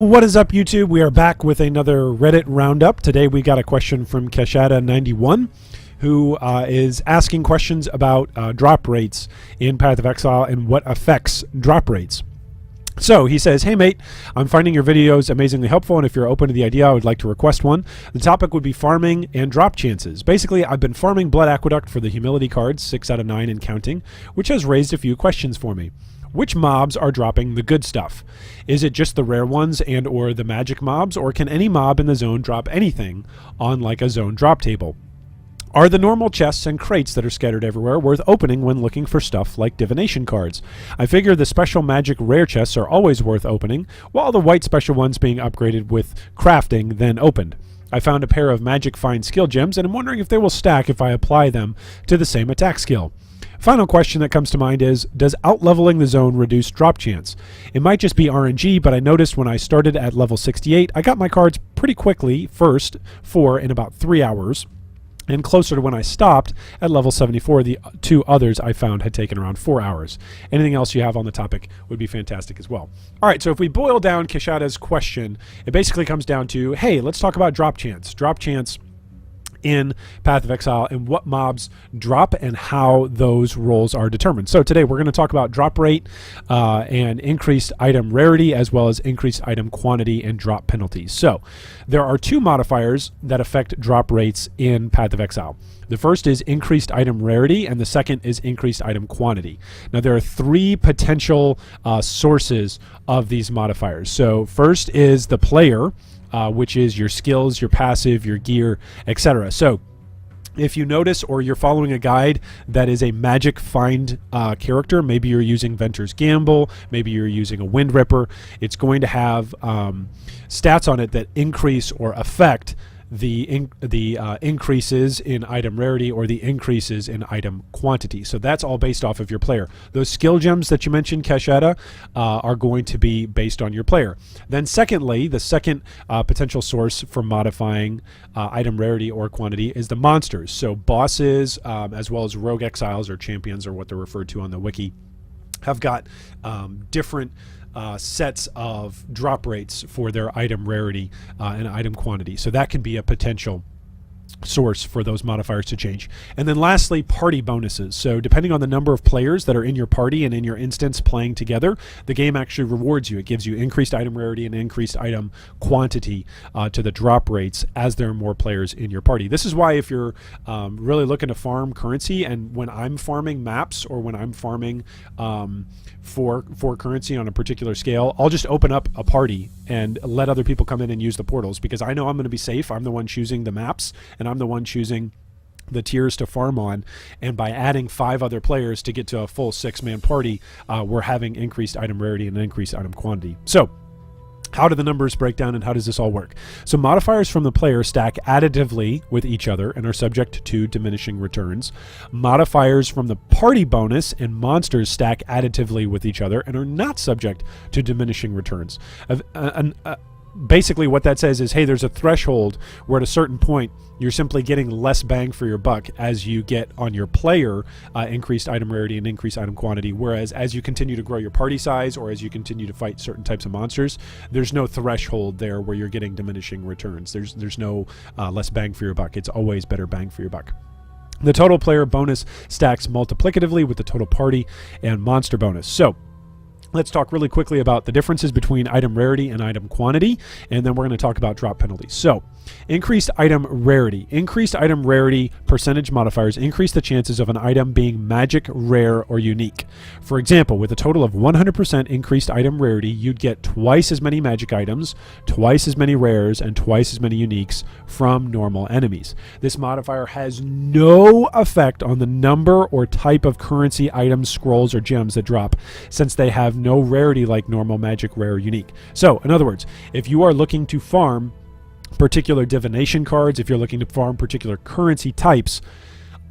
What is up, YouTube? We are back with another Reddit roundup. Today we got a question from Keshada91, who is asking questions about drop rates in Path of Exile and what affects drop rates. So he says, "Hey mate, I'm finding your videos amazingly helpful, and if you're open to the idea, I would like to request one. The topic would be farming and drop chances. Basically, I've been farming Blood Aqueduct for the humility cards, 6 out of 9 and counting, which has raised a few questions for me. Which mobs are dropping the good stuff? Is it just the rare ones and or the magic mobs, or can any mob in the zone drop anything on like a zone drop table? Are the normal chests and crates that are scattered everywhere worth opening when looking for stuff like divination cards? I figure the special magic rare chests are always worth opening, while the white special ones being upgraded with crafting then opened. I found a pair of magic find skill gems, and I'm wondering if they will stack if I apply them to the same attack skill. Final question that comes to mind is, does outleveling the zone reduce drop chance? It might just be RNG, but I noticed when I started at level 68, I got my cards pretty quickly, first 4 in about 3 hours, and closer to when I stopped at level 74, the 2 others I found had taken around 4 hours. Anything else you have on the topic would be fantastic as well." All right, so if we boil down Keshada's question, it basically comes down to, hey, let's talk about drop chance. Drop chance in Path of Exile and what mobs drop and how those rolls are determined. So today we're going to talk about drop rate and increased item rarity, as well as increased item quantity and drop penalties. So there are 2 modifiers that affect drop rates in Path of Exile. The first is increased item rarity, and the second is increased item quantity. Now there are 3 potential sources of these modifiers. So first is the player, which is your skills, your passive, your gear, etc. So if you notice, or you're following a guide that is a magic find character, maybe you're using Ventur's Gamble, maybe you're using a Wind Ripper, it's going to have stats on it that increase or affect the increases in item rarity or the increases in item quantity. So that's all based off of your player. Those skill gems that you mentioned, Keshada, are going to be based on your player. Then secondly, the second potential source for modifying item rarity or quantity is the monsters. So bosses, as well as rogue exiles or champions, or what they're referred to on the wiki, have got different sets of drop rates for their item rarity and item quantity. So that can be a potential source for those modifiers to change. And then lastly, party bonuses. So depending on the number of players that are in your party and in your instance playing together, the game actually rewards you. It gives you increased item rarity and increased item quantity to the drop rates as there are more players in your party. This is why if you're really looking to farm currency, and when I'm farming maps or when I'm farming for currency on a particular scale, I'll just open up a party and let other people come in and use the portals, because I know I'm going to be safe. I'm the one choosing the maps, and I'm the one choosing the tiers to farm on, and by adding 5 other players to get to a full 6-man party, we're having increased item rarity and increased item quantity. So how do the numbers break down, and how does this all work? So modifiers from the player stack additively with each other and are subject to diminishing returns. Modifiers from the party bonus and monsters stack additively with each other and are not subject to diminishing returns. Basically what that says is, hey, there's a threshold where at a certain point you're simply getting less bang for your buck as you get on your player increased item rarity and increased item quantity, whereas as you continue to grow your party size or as you continue to fight certain types of monsters, there's no threshold there where you're getting diminishing returns. There's no less bang for your buck. It's always better bang for your buck. The total player bonus stacks multiplicatively with the total party and monster bonus. So let's talk really quickly about the differences between item rarity and item quantity, and then we're going to talk about drop penalties. So increased item rarity. Increased item rarity percentage modifiers increase the chances of an item being magic, rare, or unique. For example, with a total of 100% increased item rarity, you'd get twice as many magic items, twice as many rares, and twice as many uniques from normal enemies. This modifier has no effect on the number or type of currency, items, scrolls, or gems that drop, since they have no rarity like normal, magic, rare, unique. So in other words, if you are looking to farm particular divination cards, if you're looking to farm particular currency types,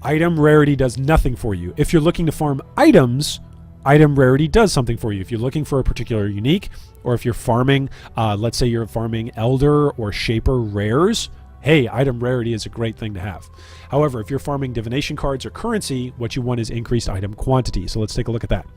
item rarity does nothing for you. If you're looking to farm items, item rarity does something for you. If you're looking for a particular unique, or if you're farming, let's say you're farming elder or shaper rares, hey, item rarity is a great thing to have. However, if you're farming divination cards or currency, what you want is increased item quantity. So let's take a look at that.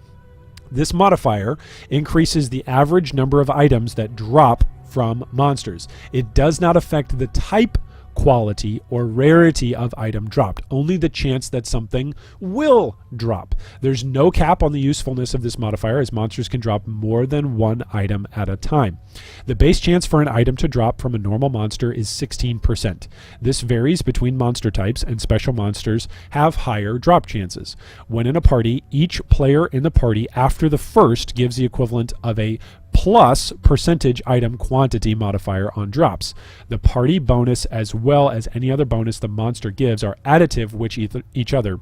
This modifier increases the average number of items that drop from monsters. It does not affect the type, quality, or rarity of item dropped, only the chance that something will drop. There's no cap on the usefulness of this modifier, as monsters can drop more than one item at a time. The base chance for an item to drop from a normal monster is 16%. This varies between monster types, and special monsters have higher drop chances. When in a party, each player in the party after the first gives the equivalent of a plus percentage item quantity modifier on drops. The party bonus as well as any other bonus the monster gives are additive with each other,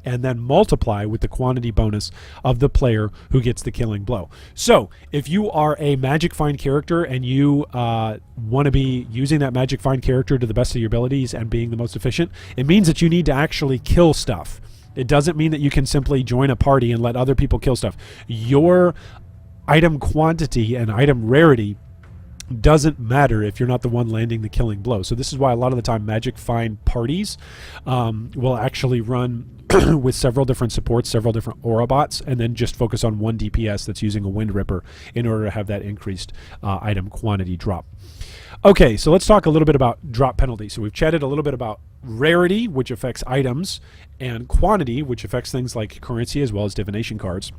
and then multiply with the quantity bonus of the player who gets the killing blow. So if you are a magic find character and you want to be using that magic find character to the best of your abilities and being the most efficient, it means that you need to actually kill stuff. It doesn't mean that you can simply join a party and let other people kill stuff. Your item quantity and item rarity doesn't matter if you're not the one landing the killing blow. So this is why a lot of the time magic find parties will actually run with several different supports, several different aura bots, and then just focus on one DPS that's using a Wind Ripper in order to have that increased item quantity drop. Okay, so let's talk a little bit about drop penalty. So we've chatted a little bit about rarity, which affects items, and quantity, which affects things like currency as well as divination cards.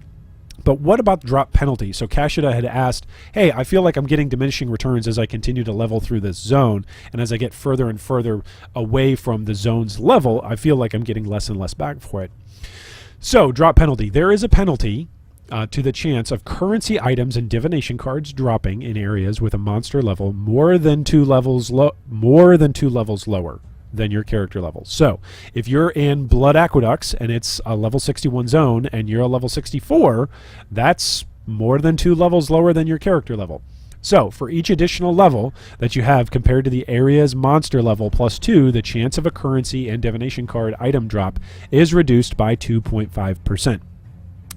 But what about drop penalty? So Kashida had asked, hey, I feel like I'm getting diminishing returns as I continue to level through this zone, and as I get further and further away from the zone's level, I feel like I'm getting less and less back for it. So drop penalty. There is a penalty to the chance of currency items and divination cards dropping in areas with a monster level more than two levels lower than your character level. So if you're in Blood Aqueducts and it's a level 61 zone and you're a level 64, that's more than 2 levels lower than your character level. So for each additional level that you have compared to the area's monster level +2, the chance of a currency and divination card item drop is reduced by 2.5%.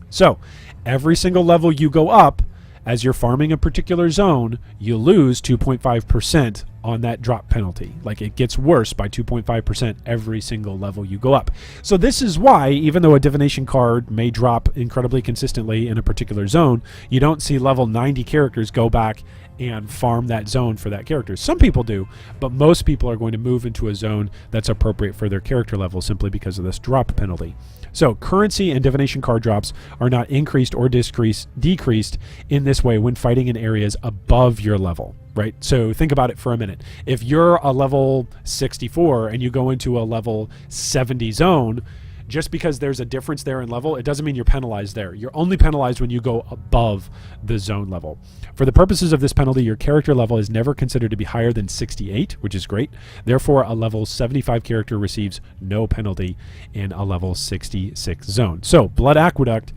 So every single level you go up, as you're farming a particular zone, you lose 2.5% on that drop penalty. Like, it gets worse by 2.5% every single level you go up. So this is why, even though a divination card may drop incredibly consistently in a particular zone, you don't see level 90 characters go back and farm that zone for that character. Some people do, but most people are going to move into a zone that's appropriate for their character level simply because of this drop penalty. So currency and divination card drops are not increased or decreased in this way when fighting in areas above your level, right? So think about it for a minute. If you're a level 64 and you go into a level 70 zone, just because there's a difference there in level, it doesn't mean you're penalized there. You're only penalized when you go above the zone level. For the purposes of this penalty, your character level is never considered to be higher than 68, which is great. Therefore, a level 75 character receives no penalty in a level 66 zone. So, Blood Aqueduct,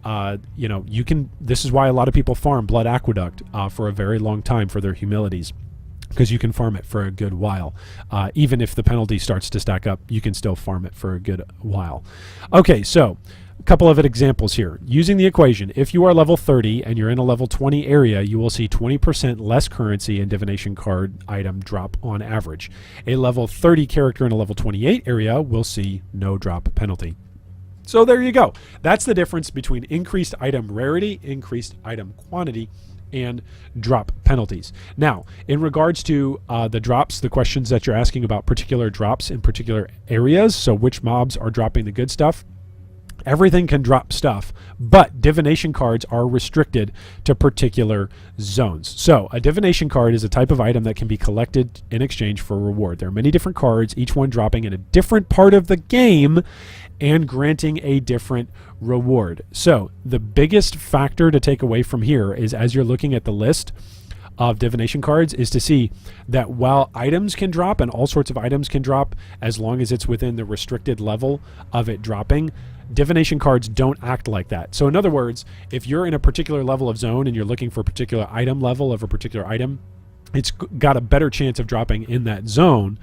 this is why a lot of people farm Blood Aqueduct for a very long time for their humilities, because you can farm it for a good while. Even if the penalty starts to stack up, you can still farm it for a good while. Okay, so a couple of examples here. Using the equation, if you are level 30 and you're in a level 20 area, you will see 20% less currency and divination card item drop on average. A level 30 character in a level 28 area will see no drop penalty. So there you go. That's the difference between increased item rarity, increased item quantity, and drop penalties. Now, in regards to the drops, the questions that you're asking about particular drops in particular areas, so which mobs are dropping the good stuff, everything can drop stuff, but divination cards are restricted to particular zones. So a divination card is a type of item that can be collected in exchange for reward. There are many different cards, each one dropping in a different part of the game and granting a different reward. So the biggest factor to take away from here is, as you're looking at the list of divination cards, is to see that while items can drop and all sorts of items can drop as long as it's within the restricted level of it dropping, divination cards don't act like that. So in other words, if you're in a particular level of zone and you're looking for a particular item level of a particular item, it's got a better chance of dropping in that zone.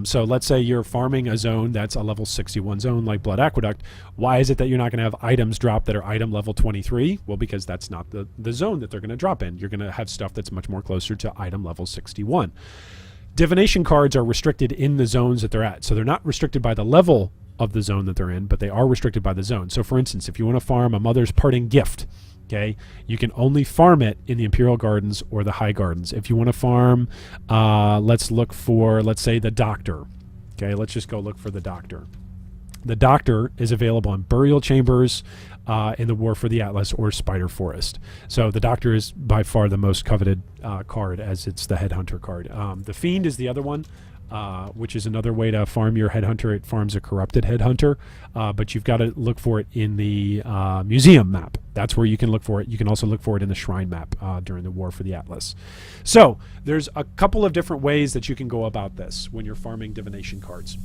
So let's say you're farming a zone that's a level 61 zone like Blood Aqueduct. Why is it that you're not going to have items drop that are item level 23? Well, because that's not the zone that they're going to drop in. You're going to have stuff that's much more closer to item level 61. Divination cards are restricted in the zones that they're at. So they're not restricted by the level of the zone that they're in, but they are restricted by the zone. So for instance, if you want to farm a Mother's Parting Gift Okay, you can only farm it in the Imperial Gardens or the High Gardens. If you want to farm, let's look for, let's say, the Doctor. Okay, let's just go look for the Doctor. The Doctor is available in Burial Chambers, in the War for the Atlas, or Spider Forest. So the Doctor is by far the most coveted card, as it's the Headhunter card. The Fiend is the other one, which is another way to farm your Headhunter. It farms a corrupted Headhunter, but you've got to look for it in the museum map. That's where you can look for it. You can also look for it in the shrine map during the War for the Atlas. So there's a couple of different ways that you can go about this when you're farming divination cards.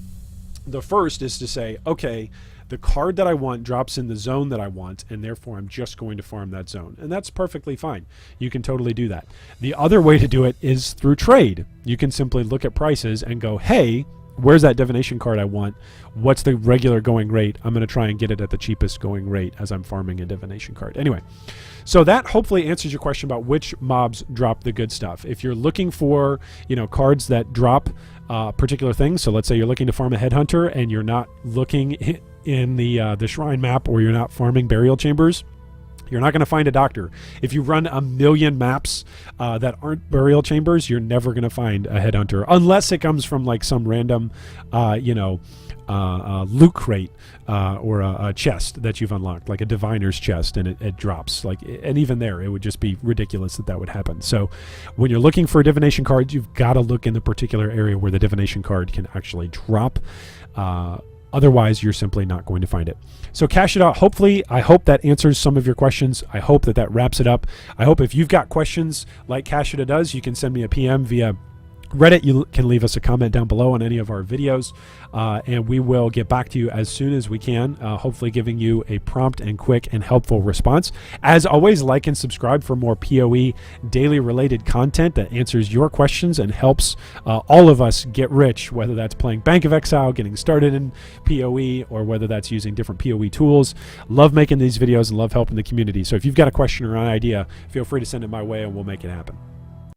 The first is to say, okay, the card that I want drops in the zone that I want, and therefore I'm just going to farm that zone. And that's perfectly fine. You can totally do that. The other way to do it is through trade. You can simply look at prices and go, hey, where's that divination card I want? What's the regular going rate? I'm going to try and get it at the cheapest going rate as I'm farming a divination card. Anyway, so that hopefully answers your question about which mobs drop the good stuff. If you're looking for, cards that drop particular things, so let's say you're looking to farm a Headhunter and you're not looking in the shrine map, or you're not farming Burial Chambers, you're not going to find a Doctor. If you run a million maps that aren't Burial Chambers, you're never going to find a Headhunter, unless it comes from like some random, loot crate or a chest that you've unlocked, like a Diviner's chest, and it drops. And even there, it would just be ridiculous that would happen. So when you're looking for divination cards, you've got to look in the particular area where the divination card can actually drop. Otherwise, you're simply not going to find it. So cash it out. Hopefully, I hope that answers some of your questions. I hope that wraps it up. I hope if you've got questions like Cash It does, you can send me a PM via Reddit. You can leave us a comment down below on any of our videos, and we will get back to you as soon as we can, hopefully giving you a prompt and quick and helpful response. As always, like and subscribe for more PoE daily related content that answers your questions and helps all of us get rich, whether that's playing Bank of Exile, getting started in PoE, or whether that's using different PoE tools. Love making these videos and love helping the community. So if you've got a question or an idea, feel free to send it my way and we'll make it happen.